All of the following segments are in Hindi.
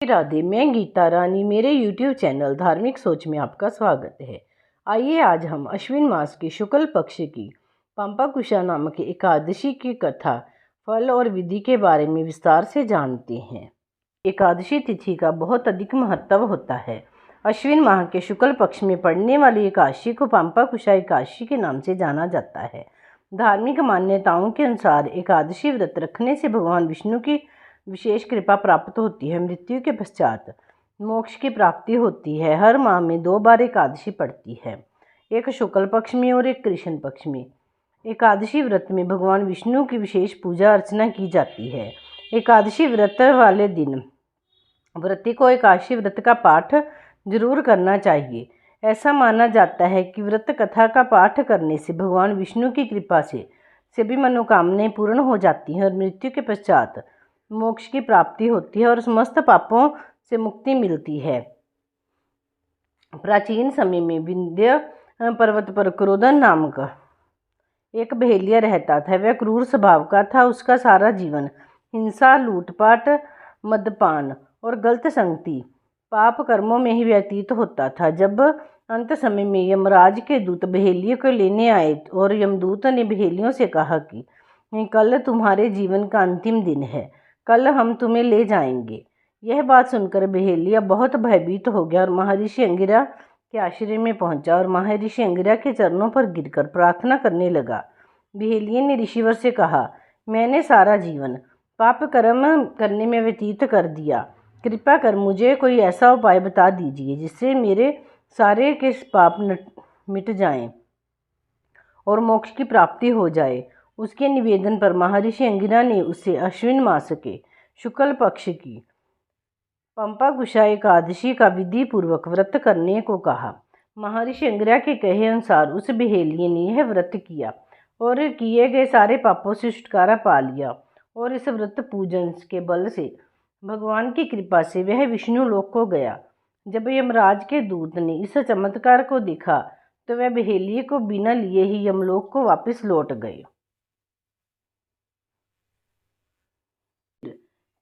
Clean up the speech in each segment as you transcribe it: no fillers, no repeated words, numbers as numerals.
राधे, मैं गीता रानी। मेरे YouTube चैनल धार्मिक सोच में आपका स्वागत है। आइए आज हम अश्विन मास के शुक्ल पक्ष की पंपाकुशा नामक एकादशी की कथा, फल और विधि के बारे में विस्तार से जानते हैं। एकादशी तिथि का बहुत अधिक महत्व होता है। अश्विन माह के शुक्ल पक्ष में पड़ने वाली एकादशी को पंपाकुशा एकादशी के नाम से जाना जाता है। धार्मिक मान्यताओं के अनुसार एकादशी व्रत रखने से भगवान विष्णु की विशेष कृपा प्राप्त होती है। मृत्यु के पश्चात मोक्ष की प्राप्ति होती है। हर माह में 2 बार एकादशी पड़ती है, एक शुक्ल पक्ष में और एक कृष्ण पक्ष में। एकादशी व्रत में भगवान विष्णु की विशेष पूजा अर्चना की जाती है। एकादशी व्रत वाले दिन व्रती को एकादशी व्रत का पाठ जरूर करना चाहिए। ऐसा माना जाता है कि व्रत कथा का पाठ करने से भगवान विष्णु की कृपा से सभी मनोकामनाएं पूर्ण हो जाती हैं और मृत्यु के पश्चात मोक्ष की प्राप्ति होती है और समस्त पापों से मुक्ति मिलती है। प्राचीन समय में विंध्य पर्वत पर क्रोधन नामक एक बहेलिया रहता था। वह क्रूर स्वभाव का था। उसका सारा जीवन हिंसा, लूटपाट, मदपान और गलत संगति, पाप कर्मों में ही व्यतीत होता था। जब अंत समय में यमराज के दूत बहेलियों को लेने आए और यमदूत ने बहेलियों से कहा कि कल तुम्हारे जीवन का अंतिम दिन है, कल हम तुम्हें ले जाएंगे। यह बात सुनकर बहेलिया बहुत भयभीत हो गया और महर्षि अंगिरा के आश्रय में पहुंचा और महर्षि अंगिरा के चरणों पर गिरकर प्रार्थना करने लगा। बहेलिया ने ऋषिवर से कहा, मैंने सारा जीवन पाप कर्म करने में व्यतीत कर दिया। कृपा कर मुझे कोई ऐसा उपाय बता दीजिए जिससे मेरे सारे के पाप मिट जाएं और मोक्ष की प्राप्ति हो जाए। उसके निवेदन पर महर्षि अंगिरा ने उसे अश्विन मास के शुक्ल पक्ष की पंपाकुशा एकादशी का विधि पूर्वक व्रत करने को कहा। महर्षि अंगिरा के कहे अनुसार उस बहेलिये ने यह व्रत किया और किए गए सारे पापों से छुटकारा पा लिया और इस व्रत पूजन के बल से भगवान की कृपा से वह विष्णु लोक को गया। जब यमराज के दूत ने इस चमत्कार को देखा तो वह बहेलिये को बिना लिए ही यमलोक को वापस लौट गए।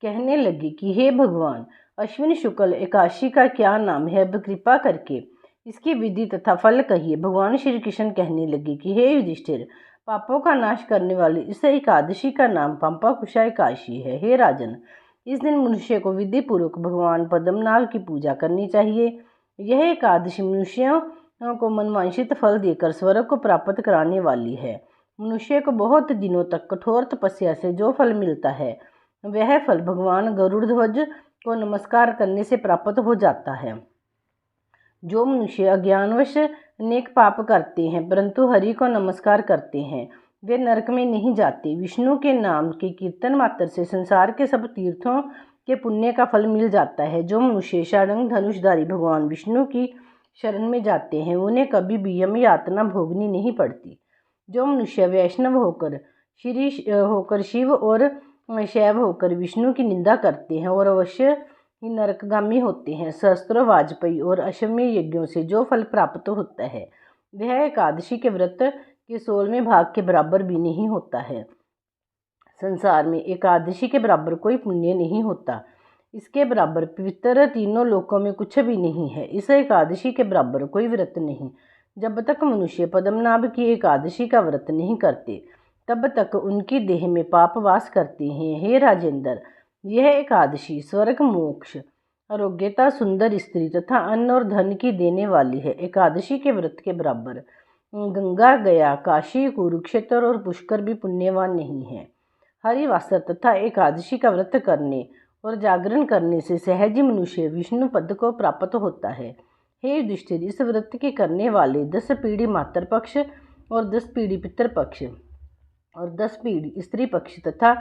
कहने लगे कि हे भगवान, अश्विन शुक्ल एकादशी का क्या नाम है? अब कृपा करके इसकी विधि तथा फल कहिए। भगवान श्री कृष्ण कहने लगे कि हे युधिष्ठिर, पापों का नाश करने वाली इस एकादशी का नाम पंपाकुशा एकादशी है। हे राजन, इस दिन मनुष्य को विधि पूर्वक भगवान पद्मनाभ की पूजा करनी चाहिए। यह एकादशी मनुष्यों को मनवांछित फल देकर स्वर्ग को प्राप्त कराने वाली है। मनुष्य को बहुत दिनों तक कठोर तपस्या से जो फल मिलता है वह फल भगवान गरुड़ध्वज को नमस्कार करने से प्राप्त हो जाता है। जो मनुष्य अज्ञानवश अनेक पाप करते हैं परंतु हरि को नमस्कार करते हैं वे नरक में नहीं जाते। विष्णु के नाम के कीर्तन मात्र से संसार के सब तीर्थों के पुण्य का फल मिल जाता है। जो मनुष्य षडंग धनुषधारी भगवान विष्णु की शरण में जाते हैं उन्हें कभी भी यम यातना भोगनी नहीं पड़ती। जो मनुष्य वैष्णव होकर शिव और शैव होकर विष्णु की निंदा करते हैं और अवश्य ही नरकगामी होते हैं। सहस्त्रों वाजपेयी और अश्वमेध यज्ञों से जो फल प्राप्त होता है वह एकादशी के व्रत के 16वें भाग के बराबर भी नहीं होता है। संसार में एकादशी के बराबर कोई पुण्य नहीं होता। इसके बराबर पवित्र तीनों लोकों में कुछ भी नहीं है। इस एकादशी के बराबर कोई व्रत नहीं। जब तक मनुष्य पद्मनाभ की एकादशी का व्रत नहीं करते तब तक उनकी देह में पाप वास करते हैं। हे राजेंद्र, यह एकादशी स्वर्ग, मोक्ष, आरोग्यता, सुंदर स्त्री तथा अन्न और धन की देने वाली है। एकादशी के व्रत के बराबर गंगा, गया, काशी, कुरुक्षेत्र और पुष्कर भी पुण्यवान नहीं है। हरिवासर तथा एकादशी का व्रत करने और जागरण करने से सहज ही मनुष्य विष्णु पद को प्राप्त होता है। हे युधिष्ठिर, इस व्रत के करने वाले 10 पीढ़ी मातृ पक्ष और 10 पीढ़ी पितृ पक्ष और 10 पीढ़ी स्त्री पक्ष तथा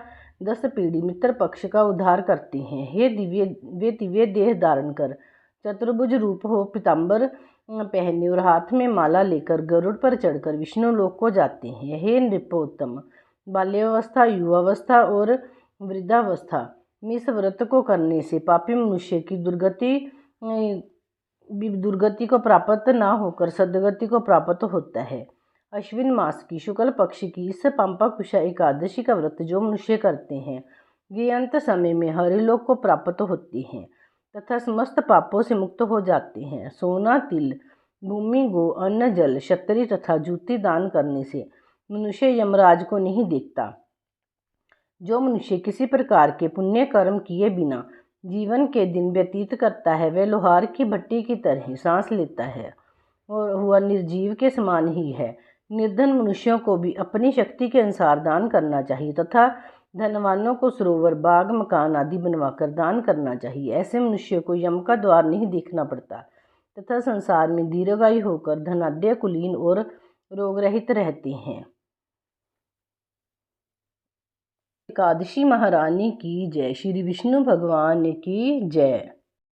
10 पीढ़ी मित्र पक्ष का उद्धार करते हैं। वे दिव्य देह धारण कर चतुर्भुज रूप हो पीताम्बर पहने और हाथ में माला लेकर गरुड़ पर चढ़कर विष्णु लोक को जाते हैं। हे नृपोत्तम, बाल्यावस्था, युवावस्था और वृद्धावस्था में इस व्रत को करने से पापी मनुष्य की दुर्गति को प्राप्त न होकर सद्गति को प्राप्त होता है। अश्विन मास की शुक्ल पक्ष की इस पंपाकुशा एकादशी का व्रत जो मनुष्य करते हैं वे अंत समय में हरिलोक को प्राप्त होते हैं तथा समस्त पापों से मुक्त हो जाते हैं। सोना, तिल, भूमि, गो, अन्न, जल, छतरी तथा जूती दान करने से मनुष्य यमराज को नहीं देखता। जो मनुष्य किसी प्रकार के पुण्य कर्म किए बिना जीवन के दिन व्यतीत करता है, वह लोहार की भट्टी की तरह सांस लेता है और वह निर्जीव के समान ही है। निर्धन मनुष्यों को भी अपनी शक्ति के अनुसार दान करना चाहिए तथा धनवानों को सरोवर, बाग, मकान आदि बनवाकर दान करना चाहिए। ऐसे मनुष्य को यम का द्वार नहीं देखना पड़ता तथा संसार में दीर्घायु होकर धनाढ्य, कुलीन और रोग रहित रहते हैं। एकादशी महारानी की जय। श्री विष्णु भगवान की जय।